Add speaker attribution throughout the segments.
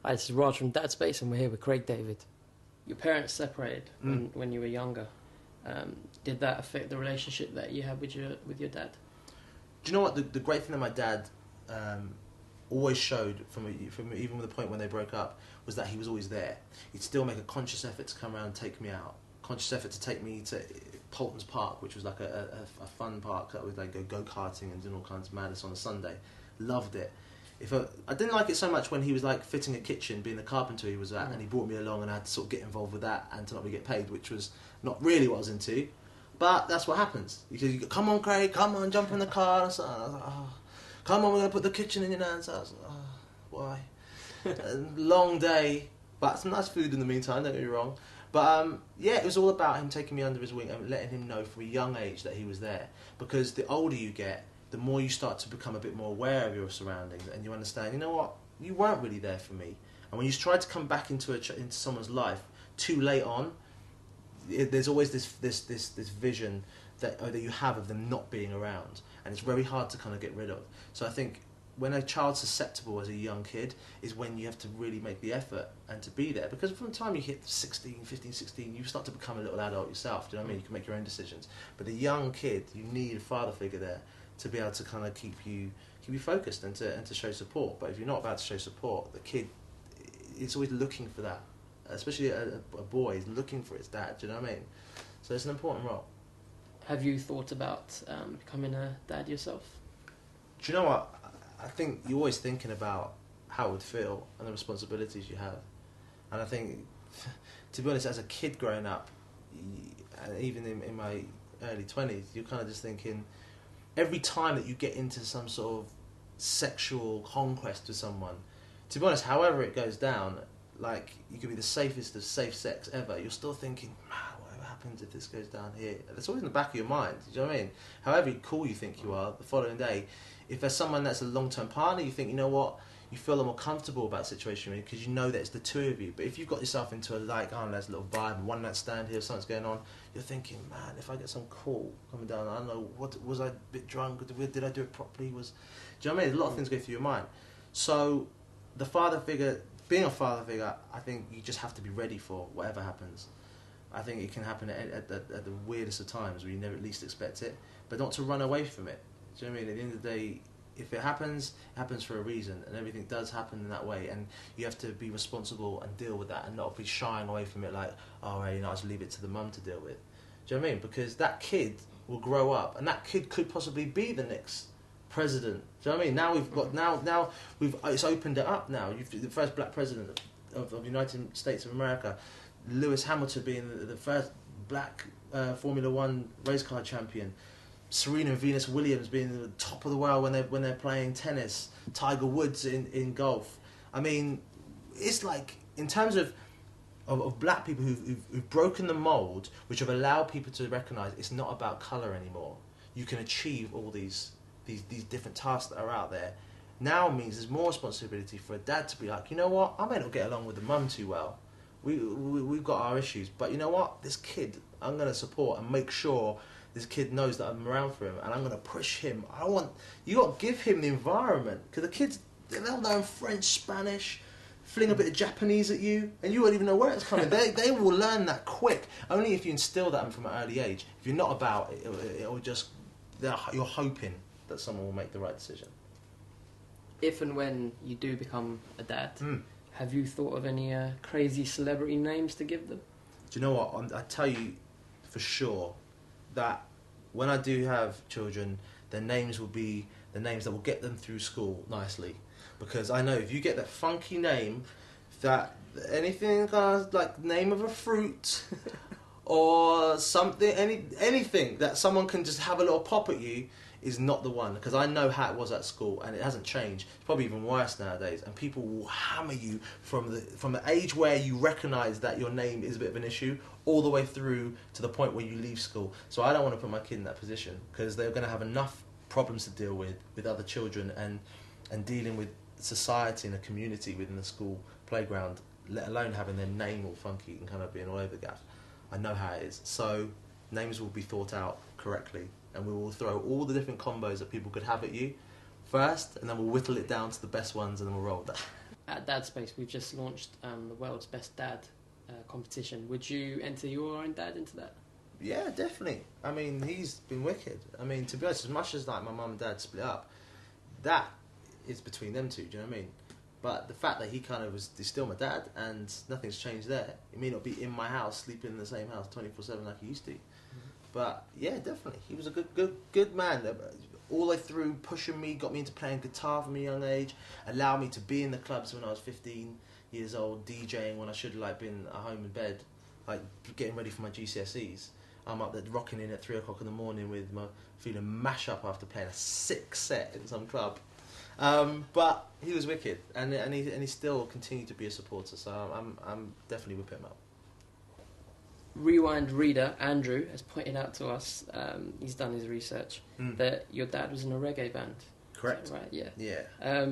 Speaker 1: Hi, this is Raj from Dad Space, and we're here with Craig David. Your parents separated when you were younger. Did that affect the relationship that you had with your dad?
Speaker 2: Do you know what? The great thing that my dad always showed from even with the point when they broke up was that he was always there. He'd still make a conscious effort to come around and take me out. Conscious effort to take me to Polton's Park, which was like a fun park that would like go karting and doing all kinds of madness on a Sunday. Loved it. I didn't like it so much when he was like fitting a kitchen, being the carpenter he was at, and he brought me along and I had to sort of get involved with that and to not be get paid, which was not really what I was into. But that's what happens. You go, come on, Craig, come on, jump in the car. And I was like, oh, come on, we're going to put the kitchen in your hands. I was like, oh, why? Long day, but some nice food in the meantime, don't get me wrong. But yeah, it was all about him taking me under his wing and letting him know from a young age that he was there. Because the older you get, the more you start to become a bit more aware of your surroundings, and you understand, you know what, you weren't really there for me. And when you try to come back into someone's life too late on, there's always this vision that you have of them not being around, and it's very hard to kind of get rid of. So I think when a child's susceptible as a young kid is when you have to really make the effort and to be there, because from the time you hit 15, 16, you start to become a little adult yourself. Do you know what I mean? You can make your own decisions. But a young kid, you need a father figure there to be able to kind of keep you focused and to show support. But if you're not about to show support, the kid is always looking for that. Especially a boy is looking for his dad. Do you know what I mean? So it's an important role.
Speaker 1: Have you thought about becoming a dad yourself?
Speaker 2: Do you know what? I think you're always thinking about how it would feel and the responsibilities you have. And I think, to be honest, as a kid growing up, and even in my early 20s, you're kind of just thinking, every time that you get into some sort of sexual conquest with someone, to be honest, however it goes down, like, you could be the safest of safe sex ever, you're still thinking, man, what happens if this goes down here? That's always in the back of your mind, do you know what I mean? However cool you think you are, the following day, if there's someone that's a long-term partner, you think, you know what, you feel more comfortable about the situation because you know that it's the two of you. But if you've got yourself into there's a little vibe, and one night stand here, something's going on, you're thinking, man, if I get some call coming down, I don't know, was I a bit drunk, did I do it properly? Do you know what I mean? A lot of things go through your mind. So the father figure, being a father figure, I think you just have to be ready for whatever happens. I think it can happen at the weirdest of times where you never at least expect it, but not to run away from it. Do you know what I mean? At the end of the day, if it happens for a reason, and everything does happen in that way, and you have to be responsible and deal with that, and not be shying away from it like, oh, well, I'll just leave it to the mum to deal with. Do you know what I mean? Because that kid will grow up, and that kid could possibly be the next president. Do you know what I mean? Now we've got it's opened it up now. The first black president of the United States of America, Lewis Hamilton being the first black Formula One race car champion. Serena and Venus Williams being the top of the world when they're playing tennis, Tiger Woods in golf. I mean, it's like, in terms of black people who've broken the mould, which have allowed people to recognise it's not about colour anymore. You can achieve all these different tasks that are out there. Now means there's more responsibility for a dad to be like, you know what, I may not get along with the mum too well. We've got our issues, but you know what, this kid, I'm going to support and make sure this kid knows that I'm around for him, and I'm going to push him. You got to give him the environment, because the kids, they'll learn French, Spanish, fling a bit of Japanese at you, and you won't even know where it's coming. They will learn that quick, only if you instill that from an early age. If you're not about it, it'll just, you're hoping that someone will make the right decision.
Speaker 1: If and when you do become a dad, have you thought of any crazy celebrity names to give them?
Speaker 2: Do you know what? I tell you for sure that when I do have children, their names will be the names that will get them through school nicely. Because I know if you get that funky name, that anything like name of a fruit or something, anything that someone can just have a little pop at you, is not the one, because I know how it was at school, and it hasn't changed. It's probably even worse nowadays, and people will hammer you from the age where you recognise that your name is a bit of an issue, all the way through to the point where you leave school. So I don't want to put my kid in that position, because they're going to have enough problems to deal with other children and dealing with society and a community within the school playground, let alone having their name all funky and kind of being all over the gaff. I know how it is. So names will be thought out correctly, and we will throw all the different combos that people could have at you first, and then we'll whittle it down to the best ones, and then we'll roll with that.
Speaker 1: at Dad Space, we've just launched the world's best dad competition. Would you enter your own dad into that?
Speaker 2: Yeah, definitely. I mean, he's been wicked. I mean, to be honest, as much as like my mum and dad split up, that is between them two. Do you know what I mean? But the fact that he kind of is still my dad and nothing's changed there. He may not be in my house, sleeping in the same house 24/7 like he used to. But yeah, definitely, he was a good man. All the way through, pushing me, got me into playing guitar from a young age, allowed me to be in the clubs when I was 15 years old, DJing when I should have like been at home in bed, like getting ready for my GCSEs. I'm up there rocking in at 3 o'clock in the morning with my feeling mash up after playing a sick set in some club. But he was wicked, and he still continued to be a supporter. So I'm definitely whip him up.
Speaker 1: Rewind reader Andrew has pointed out to us, he's done his research, that your dad was in a reggae band.
Speaker 2: Correct.
Speaker 1: Is that right? Yeah.
Speaker 2: Yeah.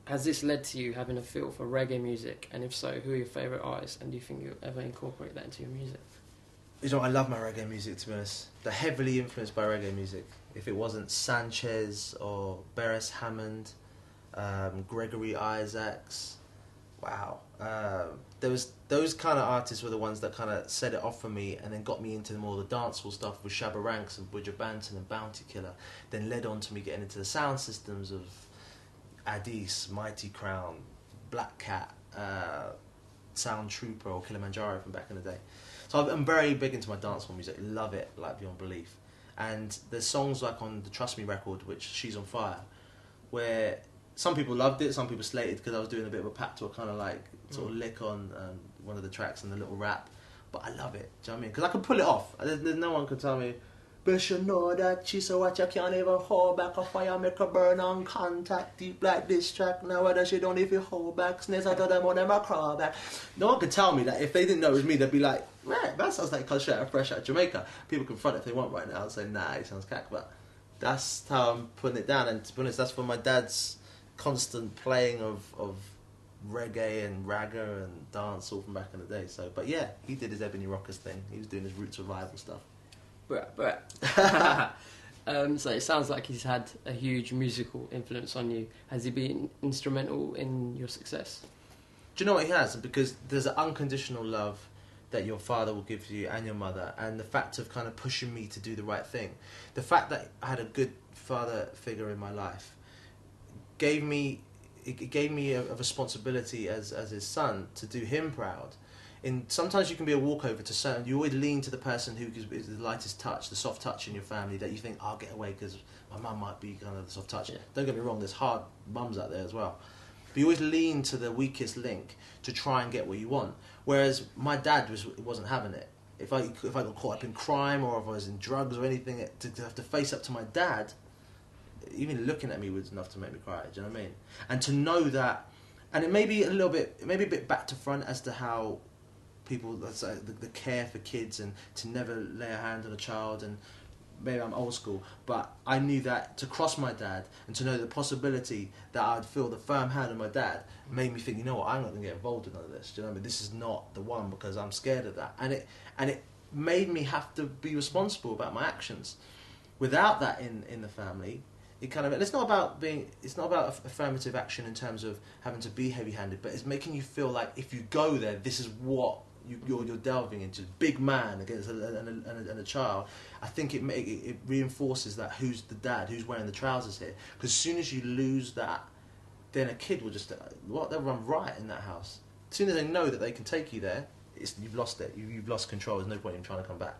Speaker 1: Has this led to you having a feel for reggae music? And if so, who are your favourite artists? And do you think you'll ever incorporate that into your music?
Speaker 2: You know, I love my reggae music, to be honest. They're heavily influenced by reggae music. If it wasn't Sanchez or Beres Hammond, Gregory Isaacs, wow. There was those kind of artists were the ones that kind of set it off for me, and then got me into more of the dancehall stuff with Shabba Ranks and Buju Banton and Bounty Killer. Then led on to me getting into the sound systems of Addis, Mighty Crown, Black Cat, Sound Trooper or Kilimanjaro from back in the day. So I'm very big into my dancehall music, love it like beyond belief. And there's songs like on the Trust Me record, which She's on Fire, where some people loved it, some people slated because I was doing a bit of a patois kind of like sort of lick on one of the tracks and the little rap. But I love it, do you know what I mean? Because I can pull it off. There's no one can tell me, but you know that she so what you can't even hold back a fire, make her burn on contact, deep like this track. Now whether she don't even hold back, snares out of them on them a crawl back. No one could tell me that. If they didn't know it was me, they'd be like, man, that sounds like straight out fresh out of Jamaica. People can front it if they want right now and say, nah, it sounds cack. But that's how I'm putting it down. And to be honest, that's from my dad's constant playing of reggae and ragga and dancehall from back in the day. So, but yeah, he did his Ebony Rockers thing. He was doing his roots revival stuff.
Speaker 1: So it sounds like he's had a huge musical influence on you. Has he been instrumental in your success?
Speaker 2: Do you know what he has? Because there's an unconditional love that your father will give you and your mother, and the fact of kind of pushing me to do the right thing. The fact that I had a good father figure in my life gave me a responsibility as his son to do him proud. And sometimes you can be a walkover to certain. You always lean to the person who is the lightest touch, the soft touch in your family that you think, I'll get away because my mum might be kind of the soft touch. Yeah. Don't get me wrong, there's hard mums out there as well. But you always lean to the weakest link to try and get what you want. Whereas my dad wasn't having it. If I got caught up in crime or if I was in drugs or anything, to have to face up to my dad, even looking at me was enough to make me cry. Do you know what I mean? And to know that, and it may be a bit back to front as to how people, the care for kids and to never lay a hand on a child, and maybe I'm old school, but I knew that to cross my dad and to know the possibility that I'd feel the firm hand of my dad made me think, you know what, I'm not going to get involved in none of this. Do you know what I mean? This is not the one because I'm scared of that. And it made me have to be responsible about my actions. Without that in the family, it kind of, and it's not about affirmative action in terms of having to be heavy-handed, but it's making you feel like if you go there, this is what you're delving into. Big man against a child. I think it reinforces that who's the dad, who's wearing the trousers here. Because as soon as you lose that, then a kid will just they'll run riot in that house. As soon as they know that they can take you there, you've lost it. You've lost control. There's no point in trying to come back.